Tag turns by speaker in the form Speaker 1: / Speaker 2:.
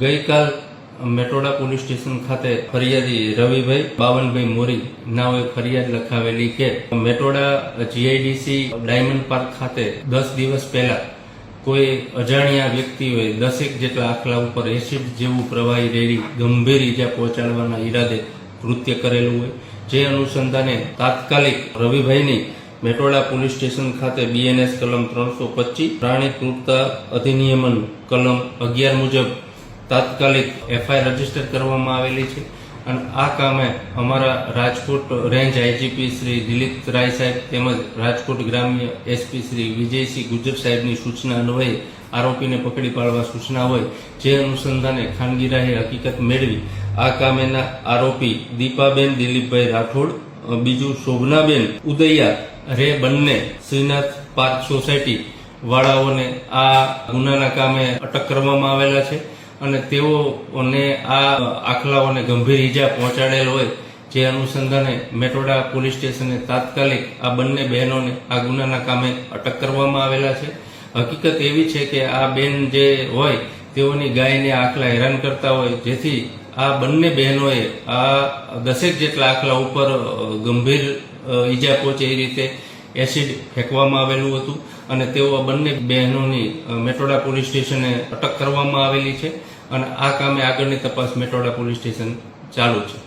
Speaker 1: ગઈકાલ Metoda police station ખાતે ફરિયાદી રવિભાઈ બાવનભાઈ મોરી નાઓએ ફરિયાદ લખાવેલી કે મેટોડા જીઆઈડીસી ડાયમંડ પાર્ક ખાતે 10 દિવસ પહેલા કોઈ અજાણ્યા વ્યક્તિઓએ 10 જેટલા આખલા ઉપર એસિડ જેવું પ્રવાહી રેડી ગંભીર ઈજા પહોંચાડવાના ઈરાદે કૃત્ય કરેલું હોય, જે અનુસંધાને તાત્કાલિક રવિભાઈની મેટોડા પોલીસ સ્ટેશન ખાતે બીએનએસ કલમ 325 પ્રાણી ક્રૂરતા અધિનિયમન કલમ 11 મુજબ તાત્કાલિક એફઆઈઆર રજીસ્ટર કરવામાં આવેલી છે અને આ કામે અમારા રાજકોટ રેન્જ આઈજીપી શ્રી દિલીપ રાય સાહેબ તેમજ રાજકોટ ગ્રામ્ય એસપી શ્રી વિજયસિંહ ગુજર સાહેબની સૂચના અન્વયે આરોપીને પકડી પાડવા સૂચના હોય, જે અનુસંધાને ખાનગીરાએ હકીકત મેળવી આ કામેના આરોપી દીપાબેન દિલીપભાઈ રાઠોડ, બીજું શોભનાબેન ઉદૈયા રે બંને શ્રીનાથ પાર્ક સોસાયટી વાળાઓને આ ગુનાના કામે અટક કરવામાં આવેલા છે અને તેઓને આ આખલાઓને ગંભીર ઈજા પહોંચાડેલ હોય, જે અનુસંધાને મેટોડા પોલીસ સ્ટેશને તાત્કાલિક આ બંને બહેનોને આ ગુનાના કામે અટક કરવામાં આવેલા છે. હકીકત એવી છે કે આ બેન જે હોય તેઓની ગાયને આખલા હેરાન કરતા હોય, જેથી આ બંને બહેનોએ આ 10 જેટલા આખલા ઉપર ગંભીર ઈજા પહોંચે એ રીતે એસિડ ફેંકવામાં આવેલું હતું અને તેઓ બંને બહેનોની મેટોડા પોલીસ સ્ટેશને અટક કરવામાં આવેલી છે અને આ કામે આગળની તપાસ મેટોડા પોલીસ સ્ટેશન ચાલુ છે.